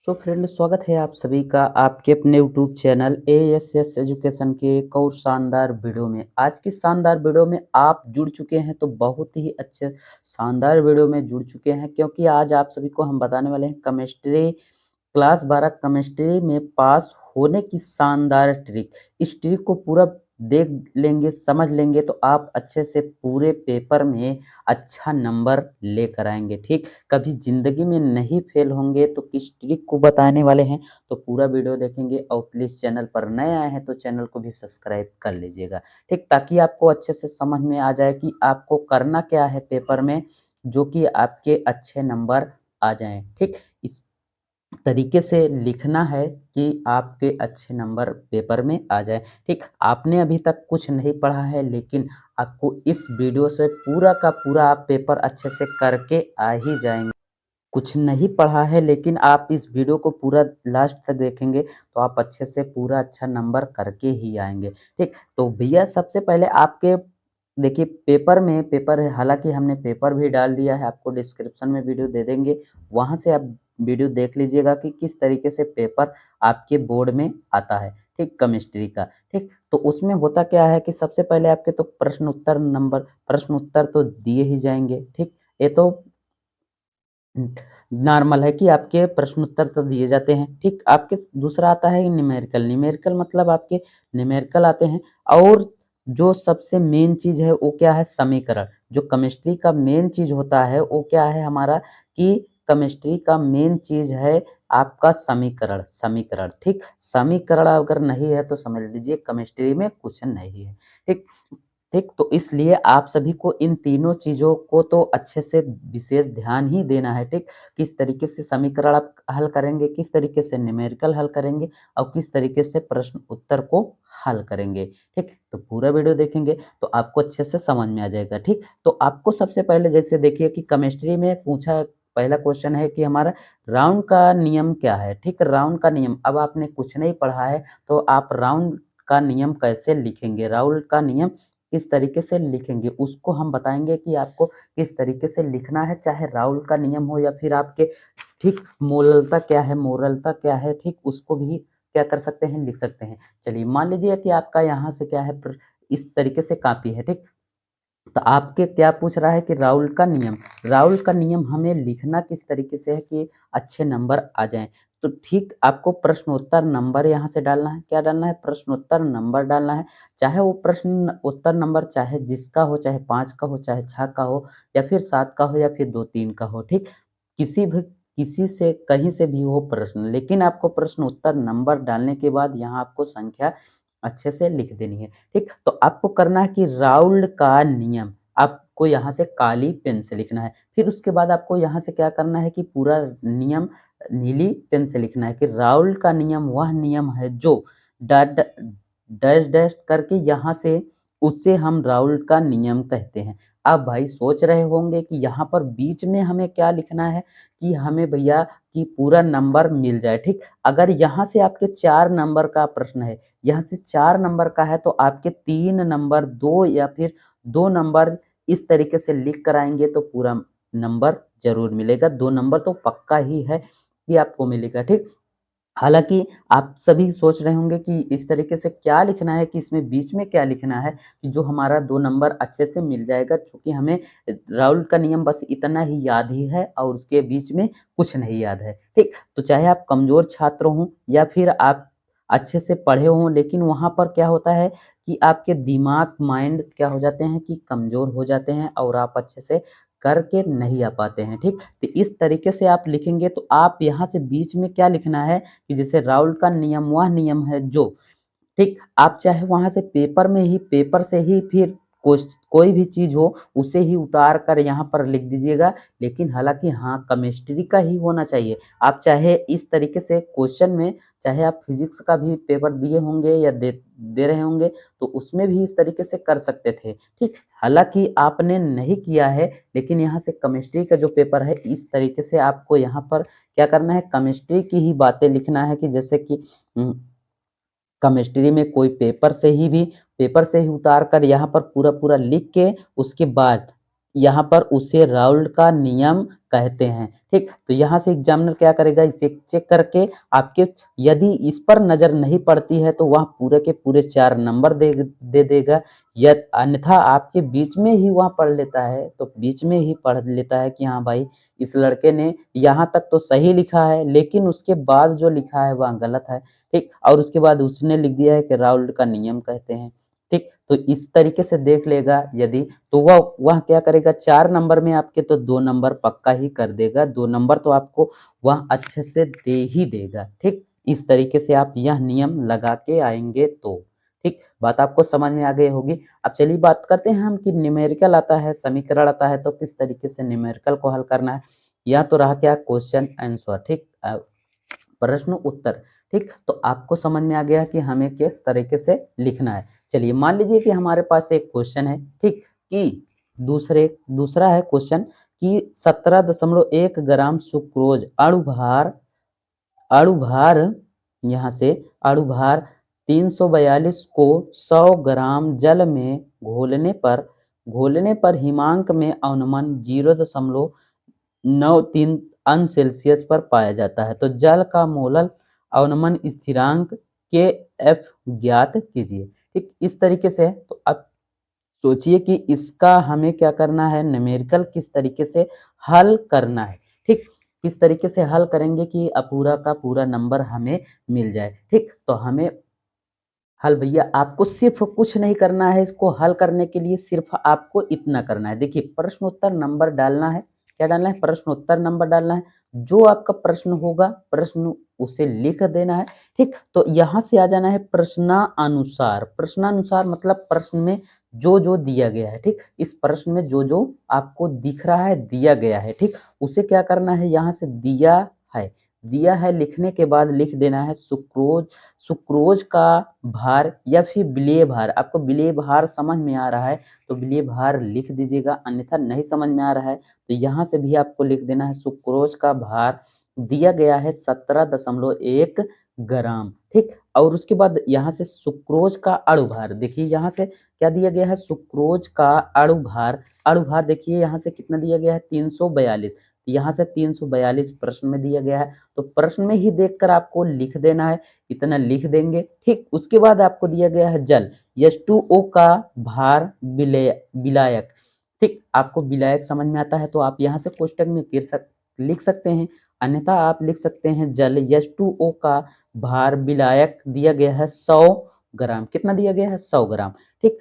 So friend, स्वागत है आप सभी का आपके अपने यूट्यूब चैनल एएसएस एजुकेशन के एक और शानदार वीडियो में। आज की शानदार वीडियो में आप जुड़ चुके हैं तो बहुत ही अच्छे शानदार वीडियो में जुड़ चुके हैं, क्योंकि आज आप सभी को हम बताने वाले हैं केमिस्ट्री क्लास 12 केमिस्ट्री में पास होने की शानदार ट्रिक। इस ट्रिक को पूरा देख लेंगे, समझ लेंगे तो आप अच्छे से पूरे पेपर में अच्छा नंबर लेकर आएंगे। ठीक, कभी ज़िंदगी में नहीं फेल होंगे तो किस ट्रिक को बताने वाले हैं, तो पूरा वीडियो देखेंगे। और प्लीज़ चैनल पर नए आए हैं तो चैनल को भी सब्सक्राइब कर लीजिएगा। ठीक, ताकि आपको अच्छे से समझ में आ जाए कि आपको करना क्या है पेपर में, जो कि आपके अच्छे नंबर आ जाएँ। ठीक, इस तरीके से लिखना है कि आपके अच्छे नंबर पेपर में आ जाए। ठीक, आपने अभी तक कुछ नहीं पढ़ा है, लेकिन आपको इस वीडियो से पूरा का पूरा आप पेपर अच्छे से करके आ ही जाएंगे। कुछ नहीं पढ़ा है लेकिन आप इस वीडियो को पूरा लास्ट तक देखेंगे तो आप अच्छे से पूरा अच्छा नंबर करके ही आएंगे। ठीक, तो भैया सबसे पहले आपके देखिए पेपर है, हालांकि हमने पेपर भी डाल दिया है, आपको डिस्क्रिप्शन में वीडियो दे देंगे, वहां से आप वीडियो देख लीजिएगा कि किस तरीके से पेपर आपके बोर्ड में आता है। ठीक, केमिस्ट्री का। ठीक, तो उसमें होता क्या है कि सबसे पहले आपके तो प्रश्न उत्तर तो दिए ही जाएंगे। ठीक, ये तो नॉर्मल है कि आपके प्रश्न उत्तर तो दिए जाते हैं। ठीक, आपके दूसरा आता है न्यूमेरिकल। न्यूमेरिकल मतलब आपके न्यूमेरिकल आते हैं। और जो सबसे मेन चीज है वो क्या है, समीकरण। जो केमिस्ट्री का मेन चीज होता है वो क्या है हमारा, कि केमिस्ट्री का मेन चीज है आपका समीकरण। समीकरण, ठीक, समीकरण अगर नहीं है तो समझ लीजिए केमिस्ट्री में कुछ नहीं है। ठीक, ठीक, तो इसलिए आप सभी को इन तीनों चीज़ों को तो अच्छे से विशेष ध्यान ही देना है। ठीक, किस तरीके से समीकरण आप हल करेंगे, किस तरीके से न्यूमेरिकल हल करेंगे और किस तरीके से प्रश्न उत्तर को हल करेंगे। ठीक, तो पूरा वीडियो देखेंगे तो आपको अच्छे से समझ में आ जाएगा। ठीक, तो आपको सबसे पहले जैसे देखिए कि केमिस्ट्री में पूछा पहला क्वेश्चन है कि हमारा राउंड का नियम क्या है। ठीक, राउंड का नियम, अब आपने कुछ नहीं पढ़ा है तो आप राउंड का नियम कैसे लिखेंगे, राउंड का नियम किस तरीके से लिखेंगे उसको हम बताएंगे कि आपको किस तरीके से लिखना है, चाहे राउल का नियम हो या फिर आपके, ठीक, मोरलता क्या है, मोरलता क्या है, ठीक, उसको भी क्या कर सकते हैं, लिख सकते हैं। चलिए मान लीजिए कि आपका यहाँ से क्या है, इस तरीके से कॉपी है। ठीक, तो आपके क्या पूछ रहा है कि राउल का नियम, राउल का नियम हमें लिखना किस तरीके से है कि अच्छे नंबर आ जाएं। तो ठीक, आपको प्रश्नोत्तर नंबर यहाँ से डालना है। क्या डालना है, प्रश्नोत्तर नंबर डालना है। चाहे वो प्रश्न उत्तर नंबर चाहे जिसका हो, चाहे 5 का हो, चाहे 6 का हो, या फिर 7 का हो, या फिर 2-3 का हो। ठीक, किसी से कहीं से भी हो प्रश्न, लेकिन आपको प्रश्न उत्तर नंबर डालने के बाद यहाँ आपको संख्या अच्छे से लिख देनी है। ठीक, तो आपको करना है कि राउल्ड का नियम, आपको यहाँ से काली पेन से लिखना है। फिर उसके बाद आपको यहाँ से क्या करना है कि पूरा नियम नीली पेन से लिखना है कि राउल्ड का नियम वह नियम है जो डैश डैश करके यहाँ से, उसे हम राउल्ड का नियम कहते हैं। आप भाई सोच रहे होंगे कि यहाँ पर बीच में हमें क्या लिखना है, कि हमें भैया कि पूरा नंबर मिल जाए। ठीक, अगर यहाँ से आपके 4 नंबर का प्रश्न है, यहाँ से 4 नंबर का है तो आपके 3 नंबर 2 या फिर 2 नंबर इस तरीके से लिख कर आएँगे तो पूरा नंबर ज़रूर मिलेगा। 2 नंबर तो पक्का ही है कि आपको मिलेगा। ठीक, हालाँकि आप सभी सोच रहे होंगे कि इस तरीके से क्या लिखना है, कि इसमें बीच में क्या लिखना है कि जो हमारा 2 नंबर अच्छे से मिल जाएगा, चूँकि हमें राउल का नियम बस इतना ही याद ही है और उसके बीच में कुछ नहीं याद है। ठीक, तो चाहे आप कमज़ोर छात्र हों या फिर आप अच्छे से पढ़े हों, लेकिन वहाँ पर क्या होता है कि आपके दिमाग, माइंड क्या हो जाते हैं कि कमज़ोर हो जाते हैं और आप अच्छे से करके नहीं आ पाते हैं। ठीक, तो इस तरीके से आप लिखेंगे तो आप यहाँ से बीच में क्या लिखना है कि जैसे राउल का नियम वह नियम है जो, ठीक, आप चाहे वहाँ से पेपर से ही फिर कोई भी चीज़ हो उसे ही उतार कर यहाँ पर लिख दीजिएगा, लेकिन हालाँकि हाँ, केमिस्ट्री का ही होना चाहिए। आप चाहे इस तरीके से क्वेश्चन में, चाहे आप फिज़िक्स का भी पेपर दिए होंगे या दे दे रहे होंगे तो उसमें भी इस तरीके से कर सकते थे। ठीक, हालाँकि आपने नहीं किया है, लेकिन यहाँ से केमिस्ट्री का जो पेपर है इस तरीके से आपको यहाँ पर क्या करना है, केमिस्ट्री की ही बातें लिखना है कि जैसे कि केमिस्ट्री में कोई पेपर से ही उतार कर यहाँ पर पूरा-पूरा लिख के उसके बाद यहाँ पर उसे राउल्ट का नियम कहते हैं। ठीक, तो यहाँ से एग्जामिनर क्या करेगा, इसे चेक करके आपके यदि इस पर नजर नहीं पड़ती है तो वह पूरे के पूरे 4 नंबर दे देगा, या अन्यथा आपके बीच में ही वह पढ़ लेता है तो बीच में ही पढ़ लेता है कि हाँ भाई इस लड़के ने यहाँ तक तो सही लिखा है लेकिन उसके बाद जो लिखा है वह गलत है। ठीक, और उसके बाद उसने लिख दिया है कि राउल्ट का नियम कहते हैं। ठीक, तो इस तरीके से देख लेगा यदि, तो वह क्या करेगा, 4 नंबर में आपके तो 2 नंबर पक्का ही कर देगा, 2 नंबर तो आपको वह अच्छे से दे ही देगा। ठीक, इस तरीके से आप यह नियम लगा के आएंगे तो। ठीक, बात आपको समझ में आ गई होगी। अब चलिए बात करते हैं हम कि न्यूमेरिकल आता है, समीकरण आता है तो किस तरीके से न्यूमेरिकल को हल करना है। यह तो रहा क्या, क्वेश्चन आंसर। ठीक, प्रश्न उत्तर। ठीक, तो आपको समझ में आ गया कि हमें किस तरीके से लिखना है। चलिए मान लीजिए कि हमारे पास एक क्वेश्चन है, ठीक, कि दूसरा है क्वेश्चन कि 17.1 ग्राम सुक्रोज अणुभार यहाँ से अणुभार 342 को 100 ग्राम जल में घोलने पर हिमांक में अवनमन 0.93 अंश सेल्सियस पर पाया जाता है, तो जल का मोलल अवनमन स्थिरांक के एफ ज्ञात कीजिए। ठीक, इस तरीके से तो अब सोचिए कि इसका हमें क्या करना है, न्यूमेरिकल किस तरीके से हल करना है। ठीक, किस तरीके से हल करेंगे कि पूरा का पूरा नंबर हमें मिल जाए। ठीक, तो हमें हल भैया आपको सिर्फ कुछ नहीं करना है, इसको हल करने के लिए सिर्फ आपको इतना करना है। देखिए प्रश्नोत्तर नंबर डालना है, क्या डालना है, प्रश्नोत्तर नंबर डालना है। जो आपका प्रश्न होगा प्रश्न उसे लिख देना है। ठीक, तो यहाँ से आ जाना है प्रश्नानुसार। प्रश्नानुसार मतलब प्रश्न में जो जो दिया गया है, ठीक, इस प्रश्न में जो जो आपको दिख रहा है दिया गया है, ठीक, उसे क्या करना है, यहाँ से दिया है लिखने के बाद लिख देना है सुक्रोज का भार या फिर विलेय भार। आपको विलेय भार समझ में आ रहा है तो विलेय भार लिख दीजिएगा, अन्यथा नहीं समझ में आ रहा है तो यहाँ से भी आपको लिख देना है सुक्रोज का भार दिया गया है 17.1 ग्राम। ठीक, और उसके बाद यहाँ से सुक्रोज का अणुभार, देखिए यहाँ से क्या दिया गया है, सुक्रोज का अणुभार देखिए यहाँ से कितना दिया गया है 342, यहाँ से 342 प्रश्न में दिया गया है, तो प्रश्न में ही देखकर आपको लिख देना है, इतना लिख देंगे। ठीक, उसके बाद आपको दिया गया है जल H2O का भार विलायक। ठीक, आपको विलायक समझ में आता है तो आप यहाँ से कोष्टक में लिख सकते हैं, अन्यथा आप लिख सकते हैं जल H2O का भार विलायक दिया गया है 100 ग्राम। कितना दिया गया है, 100 ग्राम। ठीक,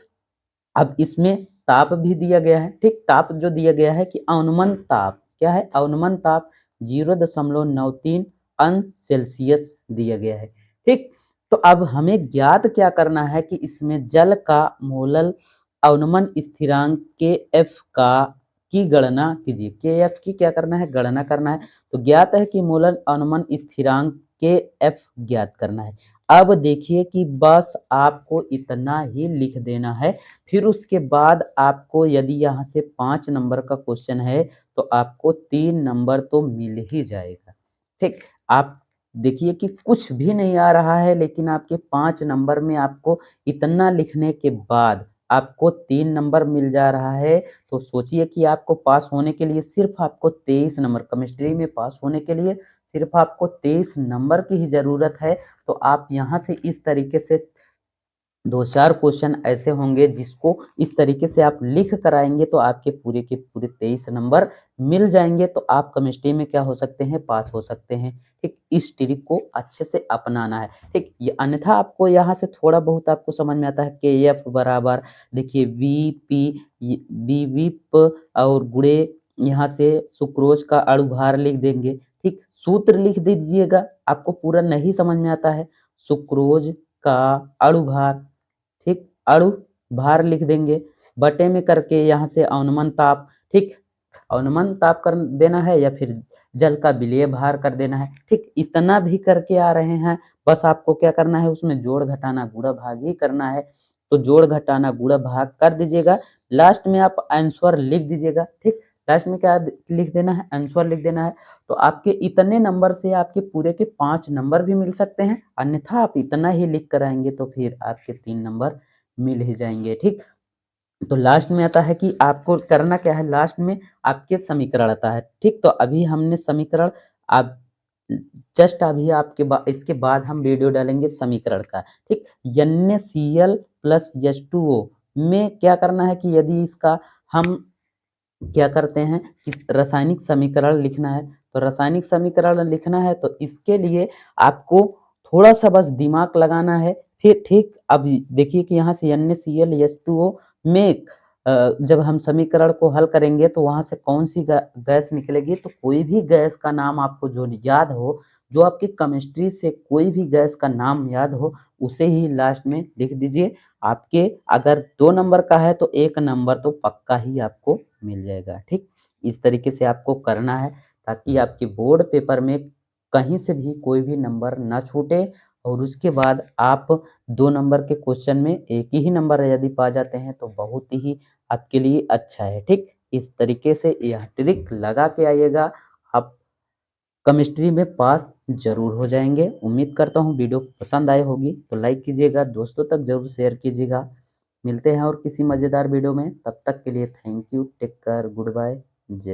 अब इसमें ताप भी दिया गया है। ठीक, ताप जो दिया गया है कि अवनमन ताप क्या है, अवनमन ताप 0.93 अंश सेल्सियस दिया गया है। ठीक, तो अब हमें ज्ञात क्या करना है कि इसमें जल का मोलल अवनमन स्थिरांक के एफ का की गणना कीजिए। के एफ की क्या करना है, गणना करना है। तो ज्ञात है कि मोलल अवनमन स्थिरांक के एफ ज्ञात करना है। अब देखिए कि बस आपको इतना ही लिख देना है, फिर उसके बाद आपको यदि यहाँ से 5 नंबर का क्वेश्चन है तो आपको 3 नंबर तो मिल ही जाएगा। ठीक, आप देखिए कि कुछ भी नहीं आ रहा है लेकिन आपके 5 नंबर में आपको इतना लिखने के बाद आपको 3 नंबर मिल जा रहा है, तो सोचिए कि आपको पास होने के लिए सिर्फ आपको 23 नंबर, केमिस्ट्री में पास होने के लिए सिर्फ आपको 23 नंबर की ही जरूरत है। तो आप यहाँ से इस तरीके से 2-4 क्वेश्चन ऐसे होंगे जिसको इस तरीके से आप लिख कर आएंगे तो आपके पूरे के पूरे 23 नंबर मिल जाएंगे, तो आप केमिस्ट्री में क्या हो सकते हैं, पास हो सकते हैं। ठीक, इस ट्रिक को अच्छे से अपनाना है। ठीक, ये अन्यथा आपको यहाँ से थोड़ा बहुत आपको समझ में आता है के एफ बराबर देखिए वी और गुणे यहाँ से सुक्रोज का अणुभार लिख देंगे। ठीक, सूत्र लिख दीजिएगा, आपको पूरा नहीं समझ में आता है, सुक्रोज का अणुभार, ठीक, अणु भार लिख देंगे बटे में करके यहाँ से अवनमन ताप। ठीक, अवनमन ताप कर देना है या फिर जल का विलेय भार कर देना है। ठीक, इतना भी करके आ रहे हैं, बस आपको क्या करना है, उसमें जोड़ घटाना गुणा भाग ही करना है, तो जोड़ घटाना गुणा भाग कर दीजिएगा, लास्ट में आप आंसर लिख दीजिएगा। ठीक, लास्ट में क्या लिख देना है, आंसर लिख देना है। तो आपके इतने नंबर से आपके पूरे के 5 नंबर भी मिल सकते हैं, अन्यथा आप इतना ही लिख कर आएंगे तो फिर आपके 3 नंबर मिल ही जाएंगे। ठीक, तो लास्ट में आता है कि आपको करना क्या है, लास्ट में आपके समीकरण आता है, ठीक। तो अभी हमने समीकरण, आप जस्ट अभी इसके बाद हम वीडियो डालेंगे समीकरण का, ठीक। NaCl प्लस H2O में क्या करना है कि यदि इसका हम क्या करते हैं कि रासायनिक समीकरण लिखना है, तो रासायनिक समीकरण लिखना है तो इसके लिए आपको थोड़ा सा बस दिमाग लगाना है। फिर ठीक अब देखिए कि यहाँ से NaCl में जब हम समीकरण को हल करेंगे तो वहां से कौन सी गैस निकलेगी, तो कोई भी गैस का नाम आपको जो याद हो, जो आपकी केमिस्ट्री से कोई भी गैस का नाम याद हो, उसे ही लास्ट में लिख दीजिए। आपके अगर 2 नंबर का है तो 1 नंबर तो पक्का ही आपको मिल जाएगा, ठीक। इस तरीके से आपको करना है ताकि आपके बोर्ड पेपर में कहीं से भी कोई भी नंबर ना छूटे, और उसके बाद आप 2 नंबर के क्वेश्चन में 1 ही नंबर यदि पा जाते हैं तो बहुत ही आपके लिए अच्छा है, ठीक। इस तरीके से यह ट्रिक लगा के आइएगा, आप केमिस्ट्री में पास ज़रूर हो जाएँगे। उम्मीद करता हूँ वीडियो पसंद आई होगी, तो लाइक कीजिएगा, दोस्तों तक ज़रूर शेयर कीजिएगा। मिलते हैं और किसी मज़ेदार वीडियो में, तब तक के लिए thank you, take care, good bye, जय